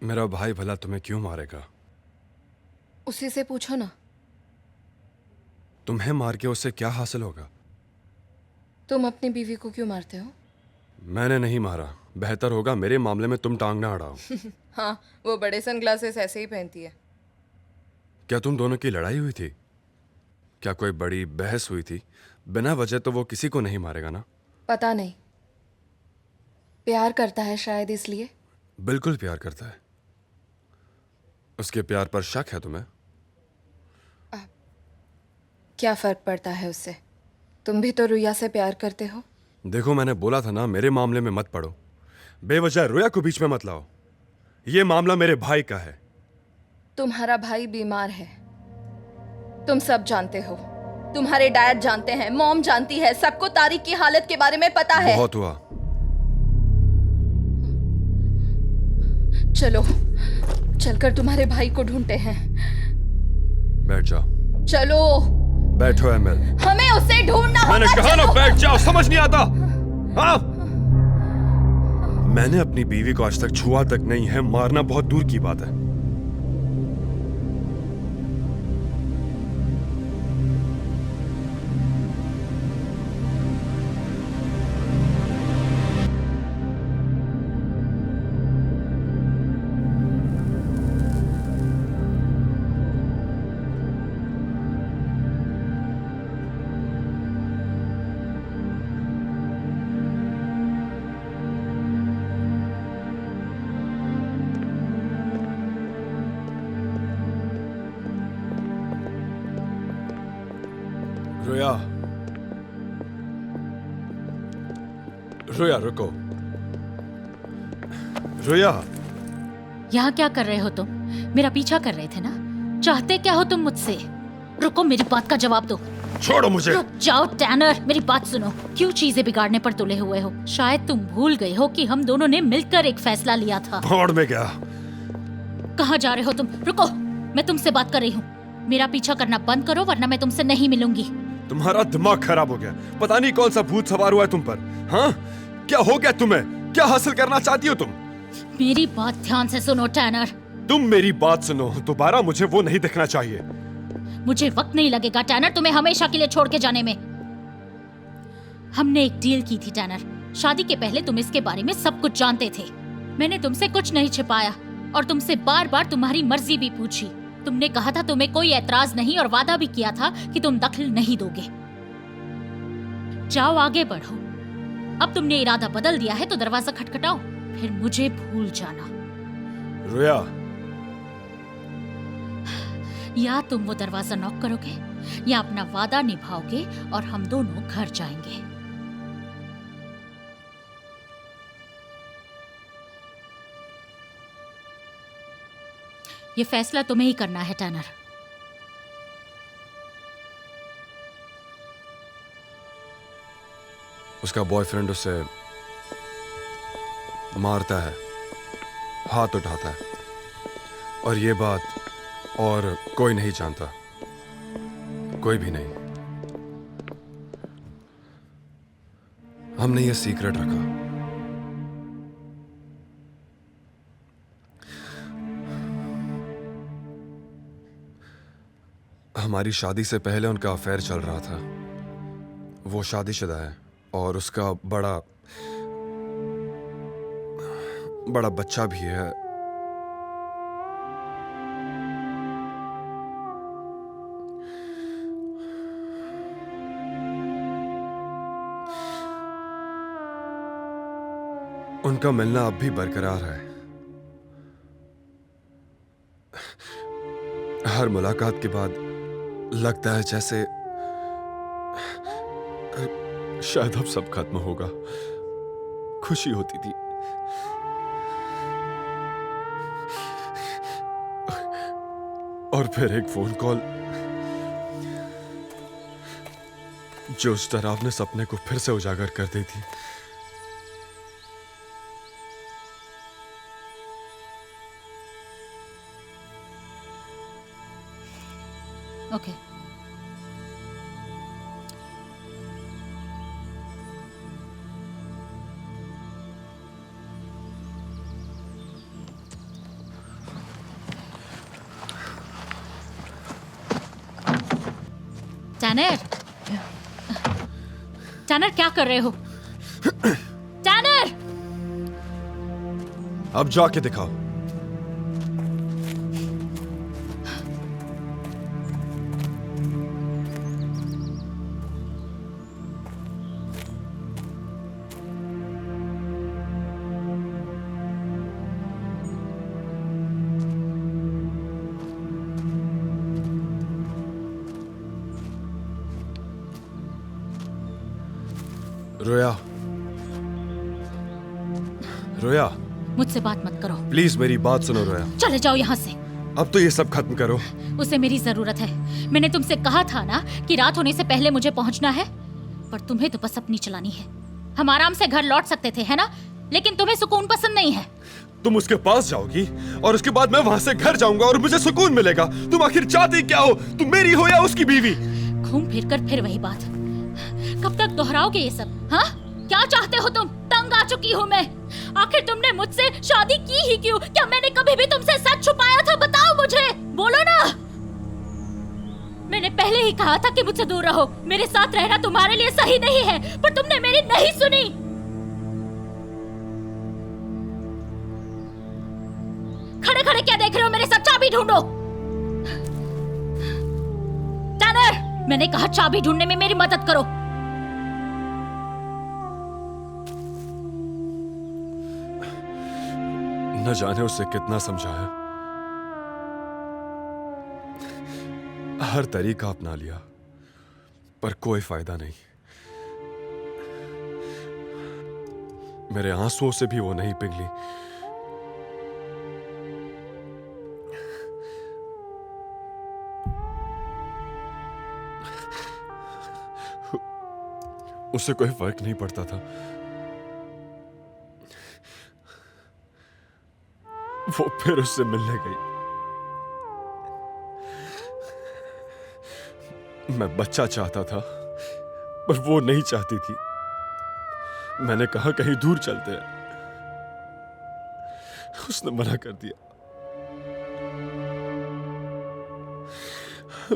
मेरा भाई भला तुम्हें क्यों मारेगा? उसी से पूछो ना। तुम्हें मार के उससे क्या हासिल होगा? तुम अपनी बीवी को क्यों मारते हो? मैंने नहीं मारा। बेहतर होगा मेरे मामले में तुम टांग ना अड़ाओ। हाँ, वो बड़े सनग्लासेस ऐसे ही पहनती है। क्या तुम दोनों की लड़ाई हुई थी? क्या कोई बड़ी बहस हुई थी? बिना वजह तो वो किसी को नहीं मारेगा ना। पता नहीं, प्यार करता है शायद इसलिए। बिल्कुल प्यार करता है। उसके प्यार पर शक है तुम्हें? क्या फर्क पड़ता है उससे? तुम भी तो रुया से प्यार करते हो। देखो, मैंने बोला था ना, मेरे मामले में मत पड़ो। बेवजह रुया को बीच में मत लाओ। ये मामला मेरे भाई का है। तुम्हारा भाई बीमार है, तुम सब जानते हो। तुम्हारे डैड जानते हैं, मॉम जानती है, सबको तारिक की हालत के बारे में पता है। बहुत हुआ। चलो, चलकर तुम्हारे भाई को ढूंढते हैं। बैठ जाओ। चलो। बैठो एमएल। हमें उसे ढूंढना होगा। मैंने कहा ना चलो। बैठ जाओ, समझ नहीं आता? हाँ? मैंने अपनी बीवी को आज तक छुआ तक नहीं है, मारना बहुत दूर की बात है। रोया, रोया रुको। रोया, यहाँ क्या कर रहे हो तुम? मेरा पीछा कर रहे थे ना? चाहते क्या हो तुम मुझसे? रुको, मेरी बात का जवाब दो। छोड़ो मुझे। रुक जाओ टैनर, मेरी बात सुनो। क्यों चीजें बिगाड़ने पर तुले हुए हो? शायद तुम भूल गए हो कि हम दोनों ने मिलकर एक फैसला लिया था। भाड़ में गया। कहाँ जा रहे हो तुम? रुको, मैं तुमसे बात कर रही हूँ। मेरा पीछा करना बंद करो वरना मैं तुमसे नहीं मिलूंगी। तुम्हारा दिमाग खराब हो गया। पता नहीं कौन सा भूत सवार हुआ है तुम पर। हाँ, क्या हो गया तुम्हें? क्या हासिल करना चाहती हो तुम? मेरी बात ध्यान से सुनो टैनर। तुम मेरी बात सुनो, दोबारा मुझे वो नहीं दिखना चाहिए। मुझे वक्त नहीं लगेगा टैनर तुम्हें हमेशा के लिए छोड़ के जाने में। हमने एक डील की थी टैनर। शादी के पहले तुम इसके बारे में सब कुछ जानते थे। मैंने तुमसे कुछ नहीं छिपाया और तुमसे बार बार तुम्हारी मर्जी भी पूछी। तुमने कहा था तुम्हें कोई ऐतराज नहीं और वादा भी किया था कि तुम दखल नहीं दोगे। जाओ आगे बढ़ो। अब तुमने इरादा बदल दिया है तो दरवाजा खटखटाओ, फिर मुझे भूल जाना। रोया, या तुम वो दरवाजा नॉक करोगे या अपना वादा निभाओगे और हम दोनों घर जाएंगे। ये फैसला तुम्हें ही करना है टैनर। उसका बॉयफ्रेंड उसे मारता है, हाथ उठाता है, और ये बात और कोई नहीं जानता। कोई भी नहीं। हमने ये सीक्रेट रखा। हमारी शादी से पहले उनका अफेयर चल रहा था। वो शादीशुदा है और उसका बड़ा बड़ा बच्चा भी है। उनका मिलना अब भी बरकरार है। हर मुलाकात के बाद लगता है जैसे शायद अब सब खत्म होगा। खुशी होती थी, और फिर एक फोन कॉल जो उस डरावने सपने को फिर से उजागर कर देती। ओके। टैनर, टैनर क्या कर रहे हो? टैनर! अब जाके दिखाओ। रोया, रोया, मुझसे बात मत करो। प्लीज मेरी बात सुनो रोया। चले जाओ यहाँ से। अब तो ये सब खत्म करो। उसे मेरी जरूरत है। मैंने तुमसे कहा था ना कि रात होने से पहले मुझे पहुंचना है, पर तुम्हें तो बस अपनी चलानी है। हम आराम से घर लौट सकते थे, है ना? लेकिन तुम्हें सुकून पसंद नहीं है। तुम उसके पास जाओगी और उसके बाद मैं वहां से घर जाऊंगा और मुझे सुकून मिलेगा। तुम आखिर चाहती क्या हो? तुम मेरी हो या उसकी बीवी? घूम फिर कर फिर वही बात। कब तक दोहराओगे ये सब? हाँ, क्या चाहते हो तुम? तंग आ चुकी हूँ मैं। आखिर तुमने मुझसे शादी की ही क्यों? क्या मैंने कभी भी तुमसे सच छुपाया था? बताओ मुझे, बोलो ना। मैंने पहले ही कहा था कि मुझसे दूर रहो। मेरे साथ रहना तुम्हारे लिए सही नहीं है, पर तुमने मेरी नहीं सुनी। खड़े खड़े क्या देख रहे हो मेरे साथ? चाबी ढूंढो। टैनर, मैंने कहा चाबी ढूंढने में मेरी मदद करो। न जाने उसे कितना समझाया, हर तरीका अपना लिया, पर कोई फायदा नहीं। मेरे आंसुओं से भी वो नहीं पिघली। उसे कोई फर्क नहीं पड़ता था। वो फिर उससे मिलने गई। मैं बच्चा चाहता था, पर वो नहीं चाहती थी। मैंने कहा कहीं दूर चलते हैं, उसने मना कर दिया।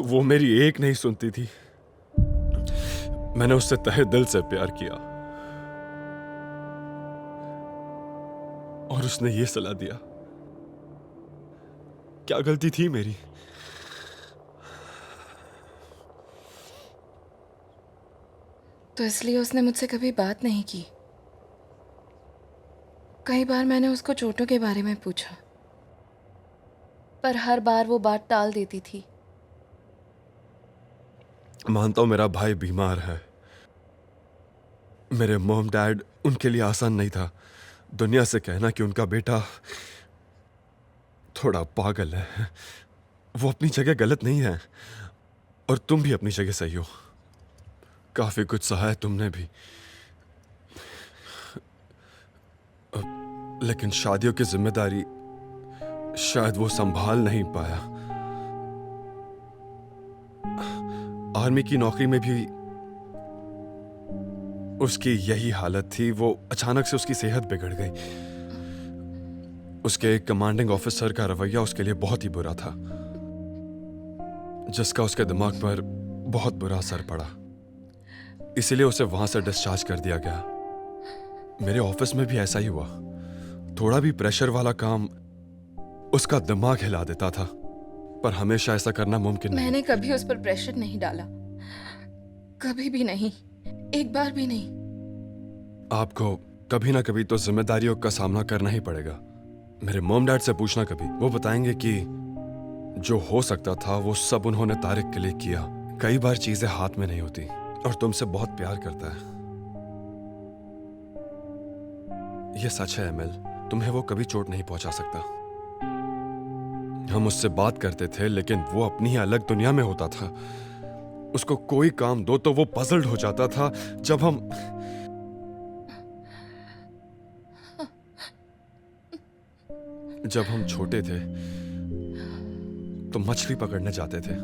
वो मेरी एक नहीं सुनती थी। मैंने उससे तहे दिल से प्यार किया और उसने ये सलाह दिया। क्या गलती थी मेरी? तो इसलिए उसने मुझसे कभी बात नहीं की। कई बार मैंने उसको चोटों के बारे में पूछा, पर हर बार वो बात टाल देती थी। मानता हूं मेरा भाई बीमार है। मेरे मॉम डैड, उनके लिए आसान नहीं था दुनिया से कहना कि उनका बेटा थोड़ा पागल है। वो अपनी जगह गलत नहीं है और तुम भी अपनी जगह सही हो। काफी कुछ सहा है तुमने भी, लेकिन शादियों की जिम्मेदारी शायद वो संभाल नहीं पाया। आर्मी की नौकरी में भी उसकी यही हालत थी। वो अचानक से उसकी सेहत बिगड़ गई। उसके एक कमांडिंग ऑफिसर का रवैया उसके लिए बहुत ही बुरा था, जिसका उसके दिमाग पर बहुत बुरा असर पड़ा। इसीलिए उसे वहां से डिस्चार्ज कर दिया गया। मेरे ऑफिस में भी ऐसा ही हुआ। थोड़ा भी प्रेशर वाला काम उसका दिमाग हिला देता था, पर हमेशा ऐसा करना मुमकिन नहीं। मैंने कभी उस पर प्रेशर नहीं डाला, कभी भी नहीं, एक बार भी नहीं। आपको कभी ना कभी तो जिम्मेदारियों का सामना करना ही पड़ेगा। मेरे मॉम डैड से पूछना कभी, वो बताएंगे कि जो हो सकता था वो सब उन्होंने तारिक के लिए किया। कई बार चीजें हाथ में नहीं होती और तुमसे बहुत प्यार करता है। ये सच है एमिल, तुम्हें वो कभी चोट नहीं पहुंचा सकता। हम उससे बात करते थे, लेकिन वो अपनी ही अलग दुनिया में होता था। उसको कोई काम दो तो वो पजल्ड हो जाता था। जब हम छोटे थे तो मछली पकड़ने जाते थे।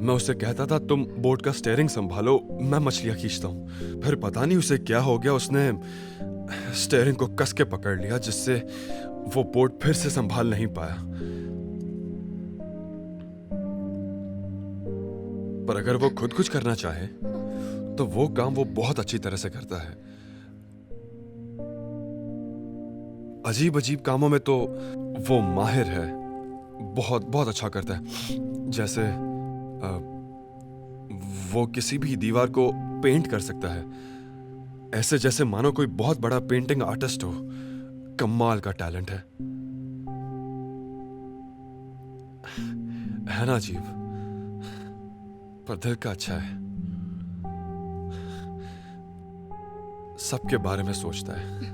मैं उससे कहता था तुम बोट का स्टीयरिंग संभालो, मैं मछलियां खींचता हूं। फिर पता नहीं उसे क्या हो गया, उसने स्टीयरिंग को कस के पकड़ लिया, जिससे वो बोट फिर से संभाल नहीं पाया। पर अगर वो खुद कुछ करना चाहे तो वो काम वो बहुत अच्छी तरह से करता है। अजीब अजीब कामों में तो वो माहिर है, बहुत बहुत अच्छा करता है। जैसे वो किसी भी दीवार को पेंट कर सकता है, ऐसे जैसे मानो कोई बहुत बड़ा पेंटिंग आर्टिस्ट हो। कमाल का टैलेंट है ना अजीब? पर दिल का अच्छा है, सबके बारे में सोचता है।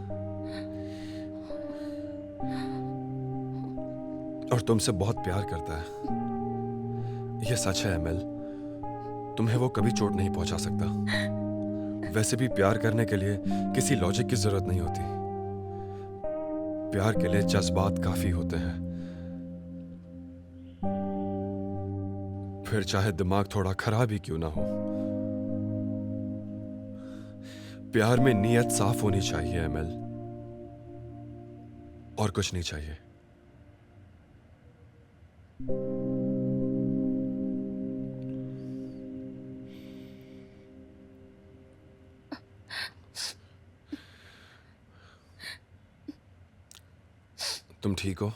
और तुमसे बहुत प्यार करता है, यह सच है एमएल। तुम्हें वो कभी चोट नहीं पहुंचा सकता। वैसे भी प्यार करने के लिए किसी लॉजिक की जरूरत नहीं होती। प्यार के लिए जज्बात काफी होते हैं। फिर चाहे दिमाग थोड़ा खराब ही क्यों ना हो, प्यार में नीयत साफ होनी चाहिए एमएल, और कुछ नहीं चाहिए। तुम ठीक हो?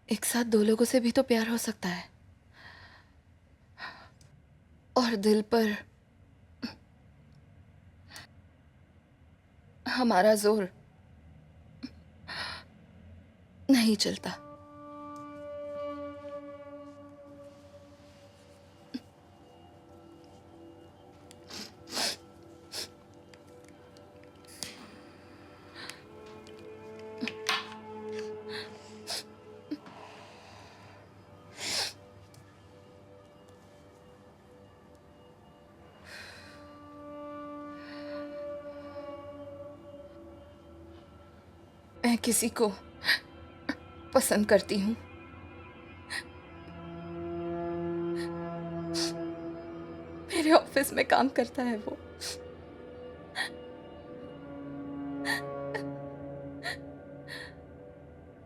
एक साथ दो लोगों से भी तो प्यार हो सकता है, और दिल पर हमारा जोर नहीं चलता। मैं किसी को पसंद करती हूँ। मेरे ऑफिस में काम करता है वो।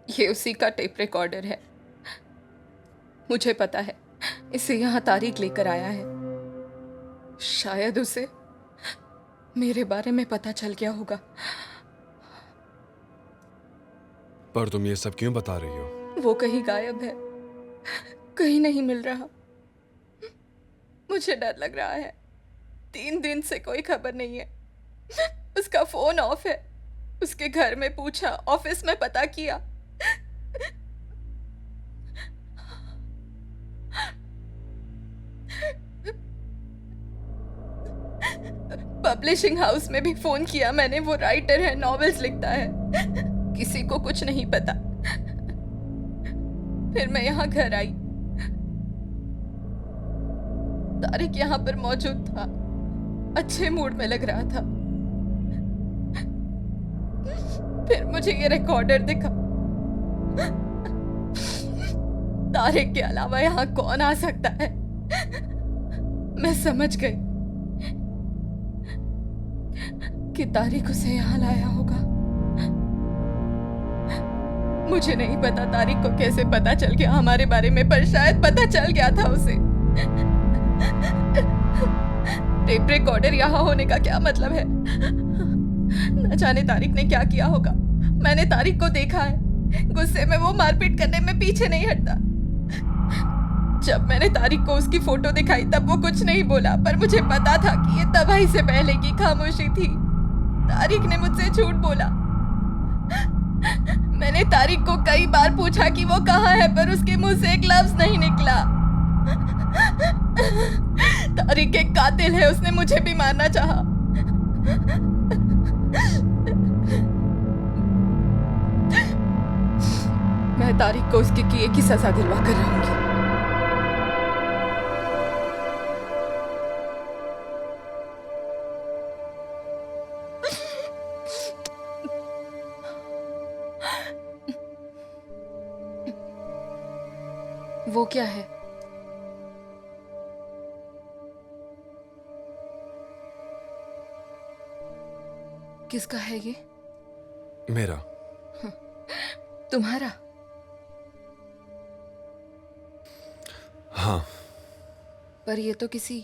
ये उसी का टेप रिकॉर्डर है। मुझे पता है इसे यहाँ तारीख लेकर आया है। शायद उसे मेरे बारे में पता चल गया होगा। पर तुम ये सब क्यों बता रही हो? वो कहीं गायब है, कहीं नहीं मिल रहा। मुझे डर लग रहा है। 3 दिन से कोई खबर नहीं है। उसका फोन ऑफ है। उसके घर में पूछा, ऑफिस में पता किया। पब्लिशिंग हाउस में भी फोन किया मैंने। वो राइटर है, नॉवेल्स लिखता है। किसी को कुछ नहीं पता। फिर मैं यहाँ घर आई। तारिक यहाँ पर मौजूद था, अच्छे मूड में लग रहा था। फिर मुझे ये रिकॉर्डर दिखा। तारिक के अलावा यहाँ कौन आ सकता है? मैं समझ गई कि तारिक उसे यहाँ लाया होगा। मुझे नहीं पता तारिक को कैसे पता चल गया हमारे बारे में, पर शायद पता चल गया था उसे। टेप रिकॉर्डर यहाँ होने का क्या मतलब है? न जाने तारिक ने क्या किया होगा। मैंने तारिक को देखा है, गुस्से में वो मारपीट करने में पीछे नहीं हटता। जब मैंने तारिक को उसकी फोटो दिखाई तब वो कुछ नहीं बोला, पर मुझे पता था कि ये तबाही से पहले की खामोशी थी। तारिक ने मुझसे झूठ बोला। मैंने तारिक को कई बार पूछा कि वो कहाँ है, पर उसके मुंह से एक लफ्ज नहीं निकला। तारिक एक कातिल है, उसने मुझे भी मारना चाहा। मैं तारिक को उसके किए की सजा दिलवा कर रहूंगी। वो क्या है? किसका है ये? मेरा। तुम्हारा? हाँ। पर ये तो किसी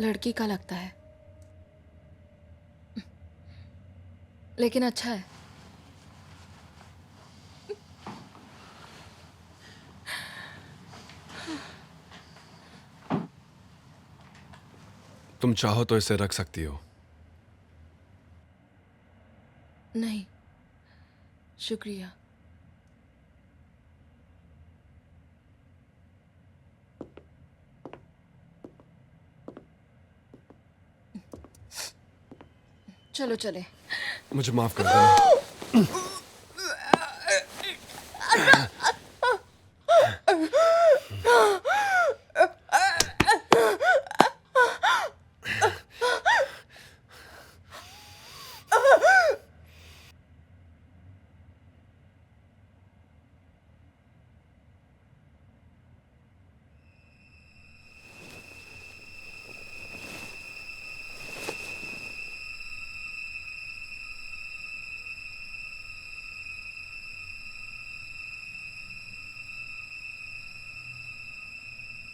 लड़की का लगता है, लेकिन अच्छा है। तुम चाहो तो इसे रख सकती हो। नहीं, शुक्रिया। चलो चले। मुझे माफ कर देना।